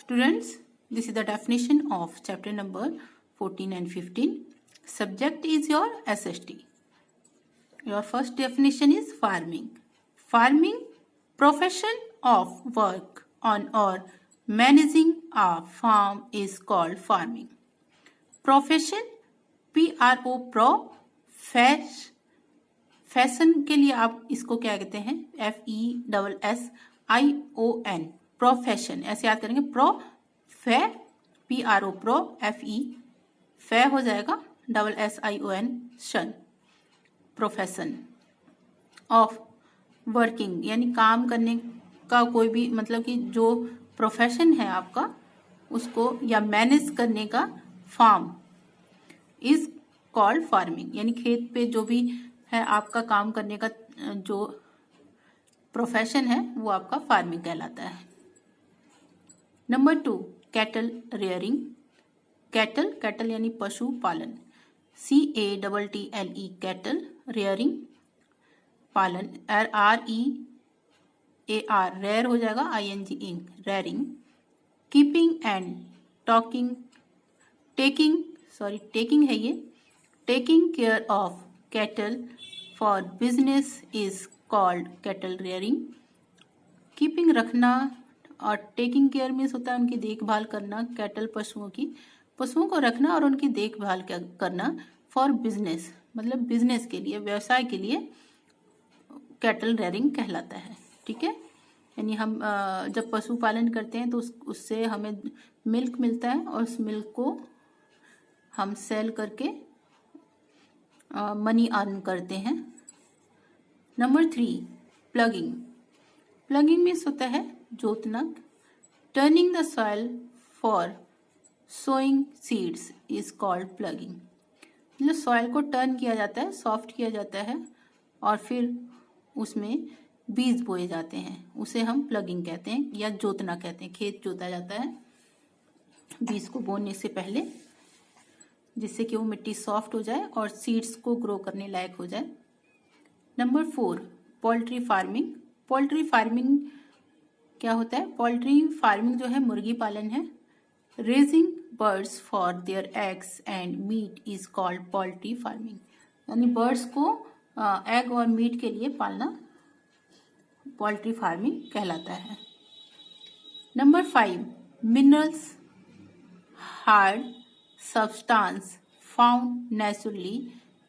Students, this is the definition of chapter number 14 and 15. Subject is your SST. Your first definition is farming. Farming, profession of work on or managing a farm is called farming. Profession, PRO, pro, fashion के लिए आप इसको क्या कहते हैं, FESSION, profession, ऐसे याद करेंगे, प्रो फे PRO प्रो FE फे हो जाएगा SSION शन, प्रोफेशन ऑफ वर्किंग, यानी काम करने का कोई भी मतलब कि जो प्रोफेशन है आपका उसको या मैनेज करने का फार्म इज कॉल्ड फार्मिंग, यानी खेत पे जो भी है आपका काम करने का जो प्रोफेशन है वो आपका फार्मिंग कहलाता है. Number 2, cattle rearing. कैटल यानी पशु पालन, CATTLE कैटल, रेयरिंग पालन, REAR रेयर हो जाएगा, ING rearing. Keeping and taking है ये, taking care of cattle for business is called cattle rearing. Keeping रखना और टेकिंग केयर मीन्स होता है उनकी देखभाल करना, कैटल पशुओं को रखना और उनकी देखभाल करना. फॉर बिजनेस मतलब बिजनेस के लिए, व्यवसाय के लिए कैटल रेयरिंग कहलाता है. ठीक है, यानी हम जब पशु पालन करते हैं तो उससे हमें मिल्क मिलता है और उस मिल्क को हम सेल करके मनी अर्न करते हैं. नंबर 3, प्लगिंग मीन्स होता है जोतना. Turning the soil for sowing seeds is called ploughing. मतलब सॉइल को टर्न किया जाता है, सॉफ्ट किया जाता है और फिर उसमें बीज बोए जाते हैं, उसे हम प्लगिंग कहते हैं या जोतना कहते हैं. खेत जोता जाता है बीज को बोने से पहले, जिससे कि वो मिट्टी सॉफ्ट हो जाए और सीड्स को ग्रो करने लायक हो जाए. नंबर 4, पोल्ट्री फार्मिंग क्या होता है? पोल्ट्री फार्मिंग जो है मुर्गी पालन है. Raising birds for their eggs and meat is called poultry farming, यानी बर्ड्स को एग और मीट के लिए पालना पोल्ट्री फार्मिंग कहलाता है. Number 5, minerals, hard substance found naturally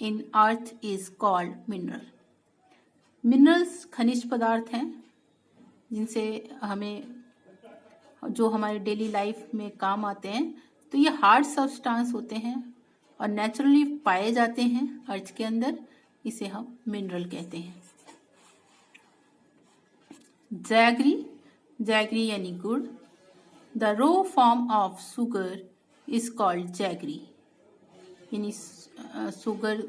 in earth is called mineral. Minerals खनिज पदार्थ हैं जिनसे हमें जो हमारे डेली लाइफ में काम आते हैं. तो ये हार्ड सब्सटेंस होते हैं और नेचुरली पाए जाते हैं अर्थ के अंदर, इसे हम मिनरल कहते हैं. जैगरी यानी गुड़. The raw form of sugar is called jaggery, यानी शुगर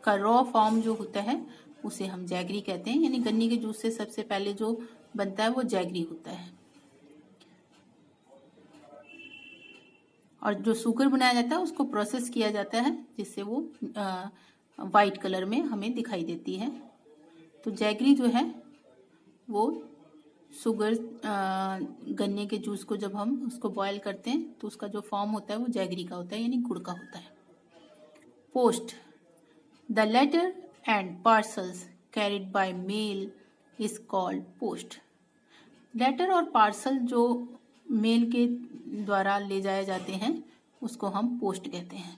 का रॉ फॉर्म जो होता है उसे हम जैगरी कहते हैं. यानी गन्ने के जूस से सबसे पहले जो बनता है वो जैगरी होता है. और जो शुगर बनाया जाता है उसको प्रोसेस किया जाता है जिससे वो वाइट कलर में हमें दिखाई देती है. तो जैगरी जो है वो शुगर गन्ने के जूस को जब हम उसको बॉयल करते हैं तो उसका जो फॉर्म होता है वो जैगरी का होता है, यानी गुड़ का होता है. Post, the letter and parcels carried by mail is called post. Letter और पार्सल जो मेल के द्वारा ले जाए जाते हैं उसको हम पोस्ट कहते हैं.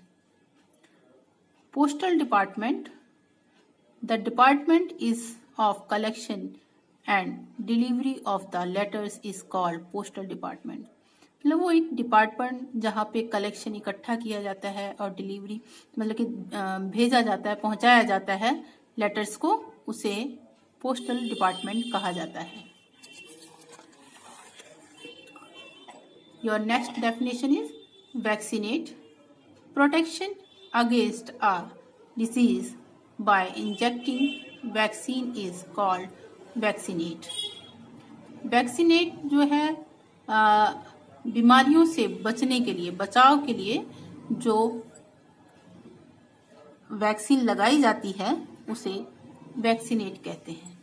Postal department, the department is of collection and delivery of the letters is called postal department. मतलब वो एक डिपार्टमेंट जहाँ पे कलेक्शन इकट्ठा किया जाता है और डिलीवरी मतलब कि भेजा जाता है, पहुँचाया जाता है लेटर्स को, उसे पोस्टल डिपार्टमेंट कहा जाता है. Your next definition is vaccinate. Protection against a disease by injecting vaccine is called vaccinate. Vaccinate जो है बीमारियों से बचने के लिए, बचाव के लिए जो वैक्सीन लगाई जाती है उसे वैक्सीनेट कहते हैं.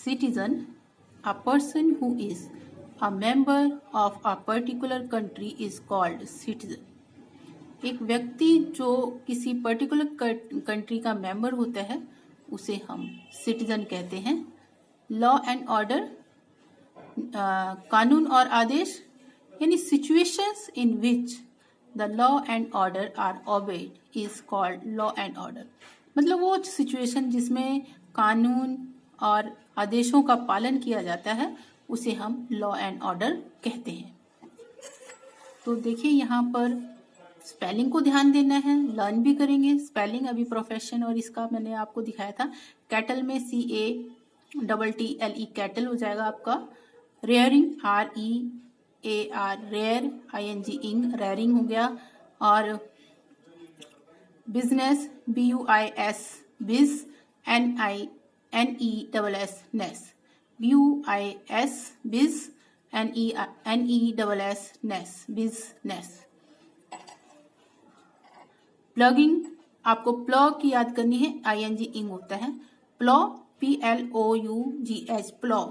Citizen, a person who is A member of a particular country is called citizen. एक व्यक्ति जो किसी पर्टिकुलर कंट्री का मेंबर होता है उसे हम सिटीजन कहते हैं. लॉ एंड ऑर्डर, कानून और आदेश, यानी situations in which the law and order are obeyed is called law and order. मतलब वो सिचुएशन जिसमें कानून और आदेशों का पालन किया जाता है उसे हम लॉ एंड ऑर्डर कहते हैं. तो देखिए यहाँ पर स्पेलिंग को ध्यान देना है, लर्न भी करेंगे. स्पेलिंग अभी प्रोफेशन और इसका मैंने आपको दिखाया था. कैटल में CATTLE कैटल हो जाएगा आपका. रेयरिंग REAR रेयर, ING इंग रेयरिंग हो गया. और बिजनेस BUIS बिज, NESS नेस, BUIS बिज, NESS नेस, बिजनेस. प्लगिंग, आपको प्लॉग की याद करनी है, ING इंग होता है. प्लॉ PLOUGH प्लॉ,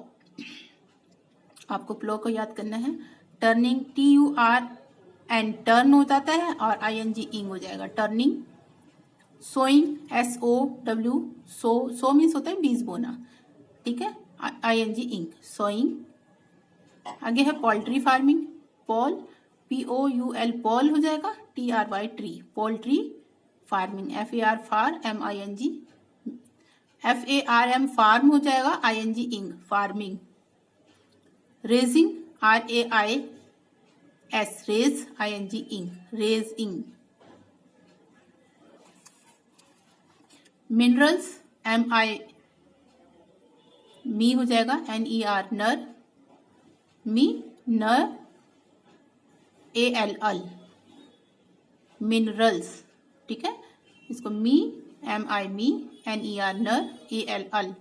आपको प्लॉ को याद करना है. टर्निंग TURN टर्न हो जाता है और ING इंग हो जाएगा turning. Sowing SOW sow means होता है बीज बोना, ठीक है, ING इंग सोइंग. आगे है poultry farming, poul POUL poul हो जाएगा. TRY tree, poultry farming. FAR far, MING FARM farm हो जाएगा. ING ing farming. Raising RAIS raise, ING ing raising. Minerals मी हो जाएगा. NER नर, मी नर, ALL मिनरल्स, ठीक है. इसको मी MI NER नर, ALL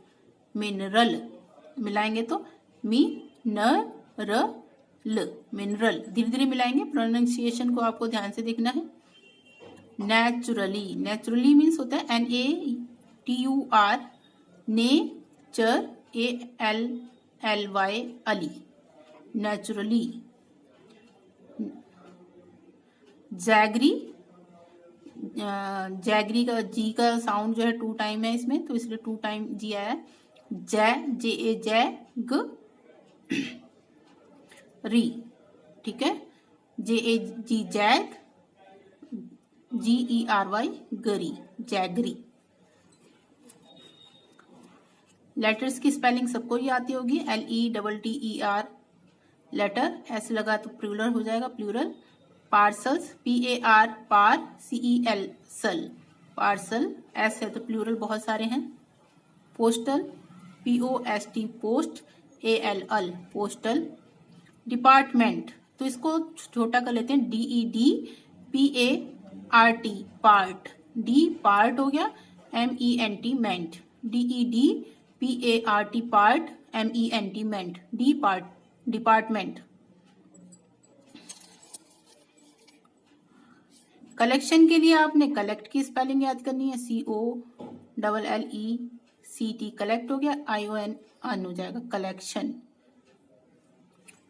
मिनरल मिलाएंगे तो मी न र ल मिनरल. धीरे धीरे मिलाएंगे, प्रोनाउंसिएशन को आपको ध्यान से देखना है. नेचुरली, नेचुरली मीन्स होता है NATUR nature, ALLY Ali, naturally. Jaggery, jaggery का जी का साउंड जो है 2 टाइम है इसमें, तो इसलिए 2 टाइम जी आया है. जैग री, ठीक है. JAG जैग, GERY गरी, जैगरी. लेटर्स की स्पेलिंग सबको ही आती होगी. LETTER लेटर, S लगा तो प्लूरल हो जाएगा, प्लूरल. पार्सल्स PAR पार, CEL सल, पार्सल. S है तो प्लूरल बहुत सारे हैं. Postal POST post, ALL postal. Department, तो इसको छोटा कर लेते हैं. DED पार्ट, D पार्ट हो गया. MENT मेंट, DED पार्ट, MENT मेंट, D पार्ट डिपार्टमेंट. कलेक्शन के लिए आपने कलेक्ट की स्पेलिंग याद करनी है. COLLECT कलेक्ट हो गया. ION अन हो जाएगा, कलेक्शन.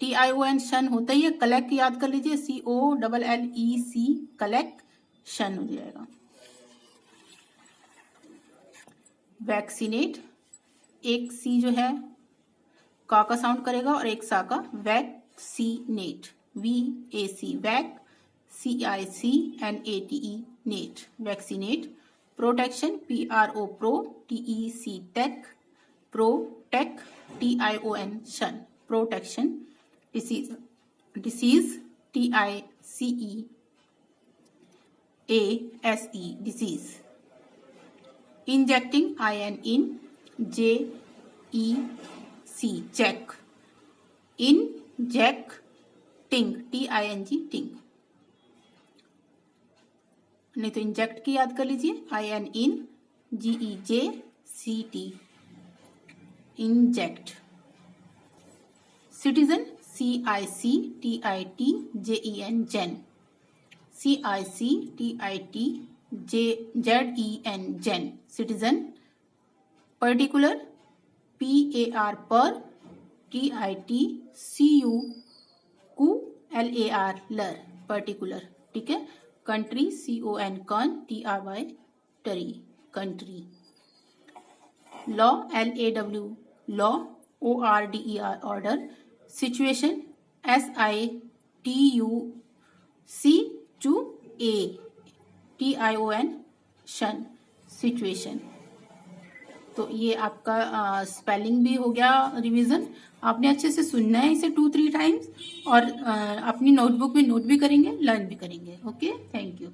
TION शन होता ही है, कलेक्ट याद कर लीजिए. COLLEC कलेक्शन हो जाएगा. वैक्सीनेट, एक सी जो है का साउंड करेगा और एक सा का. Vaccinate, VAC vac, CICNATE nate, vaccinate. Protection PRO pro, TEC tec, protec, TION tion, protection. Disease, DICEASE disease. Injecting IN JEC jec. Injecting TING ting. नहीं तो इंजेक्ट की याद कर लीजिए. IN GEJCT inject. Citizen CICTITJEN जेन, CICTITZEN जेन, citizen. Particular PAR पर, TITCULAR LAR लर पर्टिकुलर, ठीक है। कंट्री CON कॉन TRY टरी country. Law LAW law ORDER order. Situation SITUC शन सिचुएशन। तो ये आपका स्पेलिंग भी हो गया रिवीजन। आपने अच्छे से सुनना है इसे 2-3 टाइम्स और अपनी नोटबुक में नोट भी करेंगे, लर्न भी करेंगे। Okay, thank you.